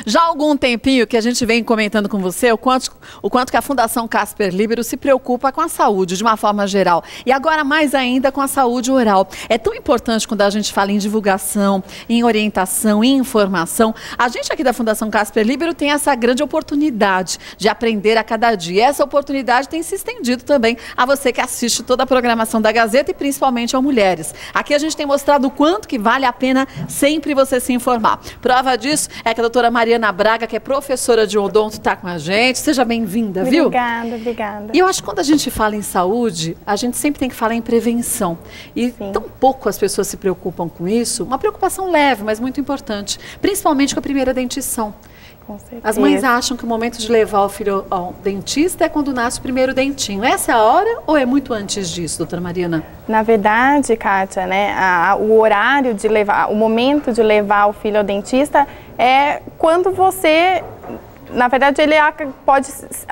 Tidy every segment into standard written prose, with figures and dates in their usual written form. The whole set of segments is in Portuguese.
Já há algum tempinho que a gente vem comentando com você o quanto que a Fundação Casper Libero se preocupa com a saúde de uma forma geral. E agora mais ainda com a saúde oral. É tão importante quando a gente fala em divulgação, em orientação, em informação. A gente aqui da Fundação Casper Libero tem essa grande oportunidade de aprender a cada dia. Essa oportunidade tem se estendido também a você que assiste toda a programação da Gazeta e principalmente a mulheres. Aqui a gente tem mostrado o quanto que vale a pena sempre você se informar. Prova disso é que a doutora Mariana Braga, que é professora de odonto, está com a gente. Seja bem-vinda, viu? Obrigada, obrigada. E eu acho que quando a gente fala em saúde, a gente sempre tem que falar em prevenção. E tão pouco as pessoas se preocupam com isso. Uma preocupação leve, mas muito importante. Principalmente com a primeira dentição. Com certeza. As mães acham que o momento de levar o filho ao dentista é quando nasce o primeiro dentinho. Essa é a hora ou é muito antes disso, doutora Mariana? Na verdade, Kátia, né, o horário de levar, o momento de levar o filho ao dentista é quando você, na verdade, ele pode,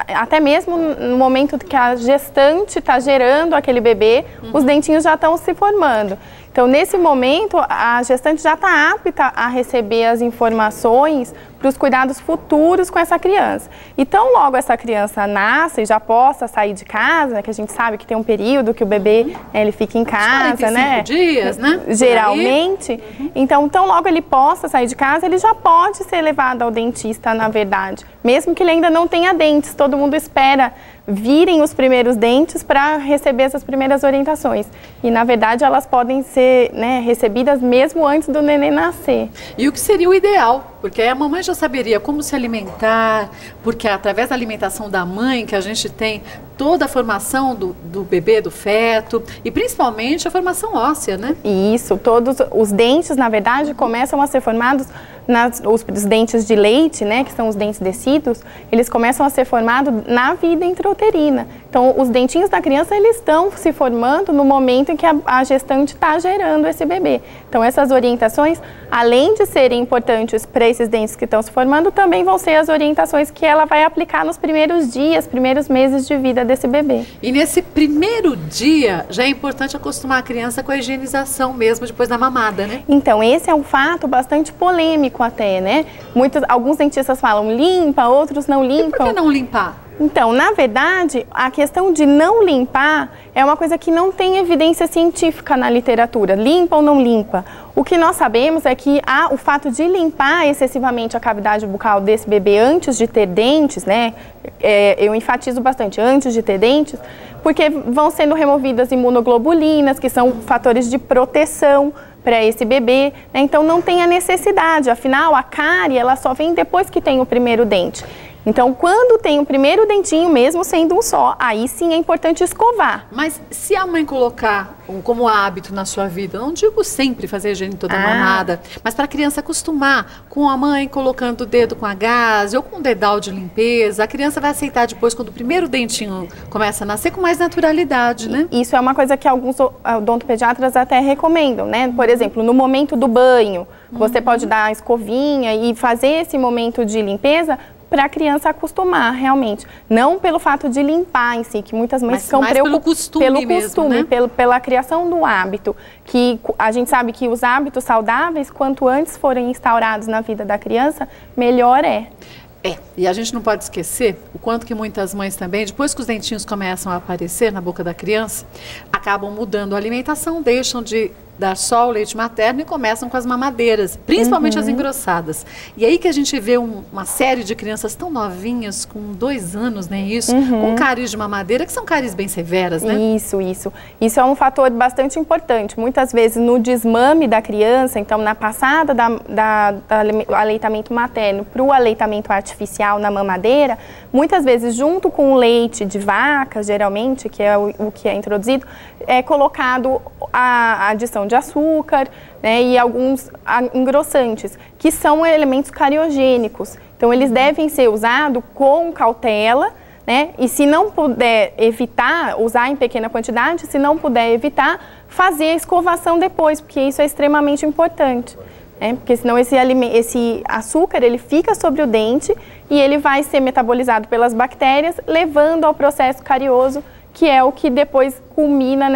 até mesmo no momento que a gestante está gerando aquele bebê, os dentinhos já estão se formando. Então, nesse momento, a gestante já está apta a receber as informações para os cuidados futuros com essa criança. Então, logo essa criança nasce e já possa sair de casa, né, que a gente sabe que tem um período que o bebê ele fica em casa, 45 né? dias, né? Geralmente. Então, tão logo ele possa sair de casa, ele já pode ser levado ao dentista, na verdade. Mesmo que ele ainda não tenha dentes, todo mundo espera virem os primeiros dentes para receber essas primeiras orientações. E, na verdade, elas podem ser, né, recebidas mesmo antes do neném nascer. E o que seria o ideal? Porque aí a mamãe já saberia como se alimentar, porque é através da alimentação da mãe que a gente tem toda a formação do bebê, do feto, e principalmente a formação óssea, né? Isso, todos os dentes, na verdade, começam a ser formados, os dentes de leite, né, que são os dentes decíduos, eles começam a ser formados na vida intrauterina. Então, os dentinhos da criança, eles estão se formando no momento em que a gestante está gerando esse bebê. Então, essas orientações, além de serem importantes para esses dentes que estão se formando, também vão ser as orientações que ela vai aplicar nos primeiros dias, primeiros meses de vida desse bebê. E nesse primeiro dia, já é importante acostumar a criança com a higienização mesmo, depois da mamada, né? Então, esse é um fato bastante polêmico até, né? Alguns dentistas falam limpa, outros não limpam. E por que não limpar? Então, na verdade, a questão de não limpar é uma coisa que não tem evidência científica na literatura. Limpa ou não limpa? O que nós sabemos é que o fato de limpar excessivamente a cavidade bucal desse bebê antes de ter dentes, né? Eu enfatizo bastante, antes de ter dentes, porque vão sendo removidas imunoglobulinas, que são fatores de proteção para esse bebê, né? Então não tem a necessidade, afinal a cárie ela só vem depois que tem o primeiro dente. Então, quando tem o primeiro dentinho, mesmo sendo um só, aí sim é importante escovar. Mas se a mãe colocar como hábito na sua vida, não digo sempre fazer higiene toda mamada, mas para a criança acostumar com a mãe colocando o dedo com a gaze ou com um dedal de limpeza, a criança vai aceitar depois, quando o primeiro dentinho começa a nascer, com mais naturalidade, né? Isso é uma coisa que alguns odontopediatras até recomendam, né? Por exemplo, no momento do banho, você pode dar a escovinha e fazer esse momento de limpeza para a criança acostumar, realmente. Não pelo fato de limpar em si, que muitas mães ficam preocupadas. Pelo costume mesmo, né? Pela criação do hábito. Que a gente sabe que os hábitos saudáveis, quanto antes forem instaurados na vida da criança, melhor é. E a gente não pode esquecer o quanto que muitas mães também, depois que os dentinhos começam a aparecer na boca da criança, acabam mudando a alimentação, deixam de dar só o leite materno e começam com as mamadeiras, principalmente as engrossadas. E aí que a gente vê uma série de crianças tão novinhas, com 2 anos, né, isso, com cáries de mamadeira, que são cáries bem severas, né? Isso. Isso é um fator bastante importante. Muitas vezes no desmame da criança, então na passada do aleitamento materno para o aleitamento artificial na mamadeira, muitas vezes junto com o leite de vaca, geralmente, que é o que é introduzido, é colocado a adição de açúcar, né, e alguns engrossantes, que são elementos cariogênicos. Então, eles devem ser usados com cautela, né, e se não puder evitar, usar em pequena quantidade, se não puder evitar, fazer a escovação depois, porque isso é extremamente importante. Porque senão esse açúcar ele fica sobre o dente e ele vai ser metabolizado pelas bactérias, levando ao processo carioso, que é o que depois culmina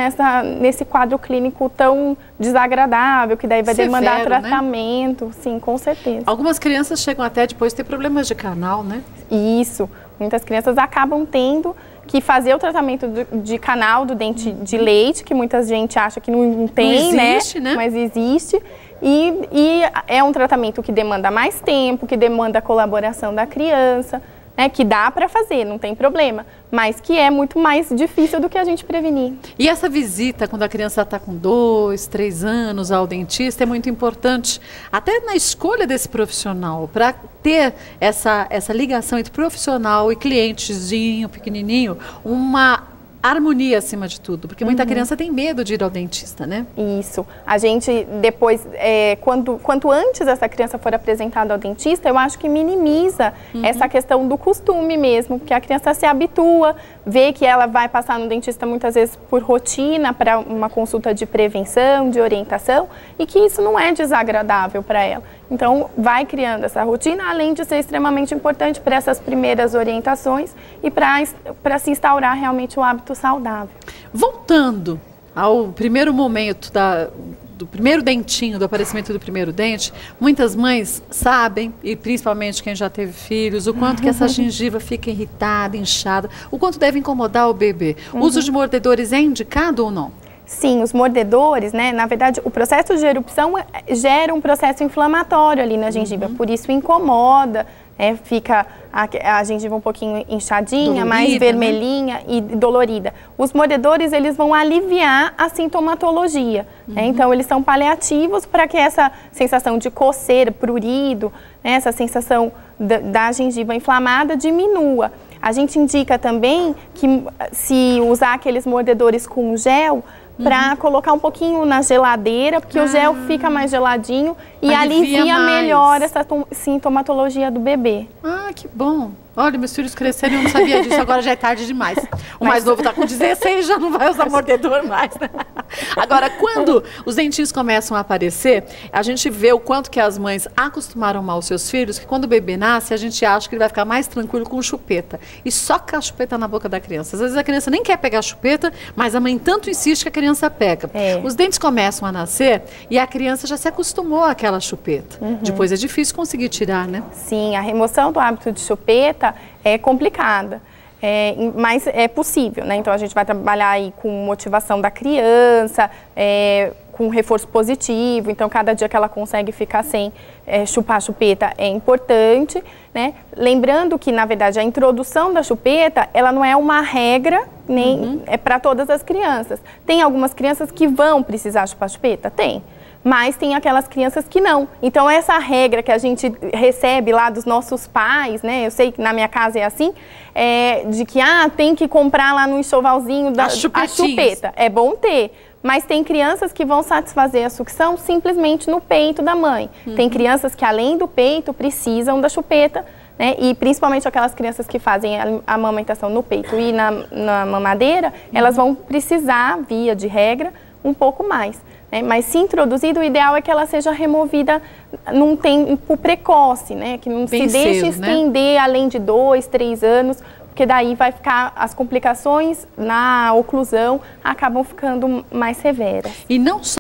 nesse quadro clínico tão desagradável, que daí vai demandar tratamento, né? Sim, com certeza. Algumas crianças chegam até depois a ter problemas de canal, né? Isso, muitas crianças acabam tendo que fazer o tratamento de canal do dente de leite, que muita gente acha que não tem, não existe, né? Mas existe. E é um tratamento que demanda mais tempo, que demanda a colaboração da criança, né, que dá para fazer, não tem problema, mas que é muito mais difícil do que a gente prevenir. E essa visita, quando a criança está com 2, 3 anos ao dentista, é muito importante, até na escolha desse profissional, para ter essa ligação entre profissional e clientezinho, pequenininho, uma harmonia acima de tudo, porque muita criança tem medo de ir ao dentista, né? Isso. A gente depois, quanto antes essa criança for apresentada ao dentista, eu acho que minimiza essa questão do costume mesmo, porque a criança se habitua, vê que ela vai passar no dentista muitas vezes por rotina, para uma consulta de prevenção, de orientação, e que isso não é desagradável para ela. Então, vai criando essa rotina, além de ser extremamente importante para essas primeiras orientações e para se instaurar realmente o hábito saudável. Voltando ao primeiro momento do primeiro dentinho, do aparecimento do primeiro dente, muitas mães sabem, e principalmente quem já teve filhos, o quanto que essa gengiva fica irritada, inchada, o quanto deve incomodar o bebê. O uso de mordedores é indicado ou não? Sim, os mordedores, né, na verdade, o processo de erupção gera um processo inflamatório ali na gengiva, por isso incomoda, fica a gengiva um pouquinho inchadinha, dolorida, mais vermelhinha, né? E dolorida. Os mordedores, eles vão aliviar a sintomatologia, né? Então eles são paliativos para que essa sensação de coceira, prurido, né, essa sensação da gengiva inflamada diminua. A gente indica também que se usar aqueles mordedores com gel, para colocar um pouquinho na geladeira, porque o gel fica mais geladinho e alivia melhor essa sintomatologia do bebê. Ah, que bom! Olha, meus filhos cresceram e eu não sabia disso, agora já é tarde demais. O mais novo está com 16, já não vai usar mordedor mais. Né? Agora, quando os dentinhos começam a aparecer, a gente vê o quanto que as mães acostumaram mal os seus filhos, que quando o bebê nasce, a gente acha que ele vai ficar mais tranquilo com chupeta. E soca a chupeta na boca da criança. Às vezes a criança nem quer pegar a chupeta, mas a mãe tanto insiste que a criança pega. Os dentes começam a nascer e a criança já se acostumou àquela chupeta. Depois é difícil conseguir tirar, né? Sim, a remoção do hábito de chupeta é complicada, mas é possível, né? Então a gente vai trabalhar aí com motivação da criança, com reforço positivo, então cada dia que ela consegue ficar sem chupar a chupeta é importante, né? Lembrando que, na verdade, a introdução da chupeta, ela não é uma regra, nem é para todas as crianças. Tem algumas crianças que vão precisar chupar a chupeta? Tem. Mas tem aquelas crianças que não. Então, essa regra que a gente recebe lá dos nossos pais, né? Eu sei que na minha casa é assim, de que tem que comprar lá no enxovalzinho a chupeta. É bom ter. Mas tem crianças que vão satisfazer a sucção simplesmente no peito da mãe. Tem crianças que, além do peito, precisam da chupeta, né? E principalmente aquelas crianças que fazem a amamentação no peito e na mamadeira, elas vão precisar, via de regra, um pouco mais. Mas se introduzida, o ideal é que ela seja removida num tempo precoce, né? Que não se deixe estender além de 2, 3 anos, porque daí vai ficar, as complicações na oclusão acabam ficando mais severas. E não só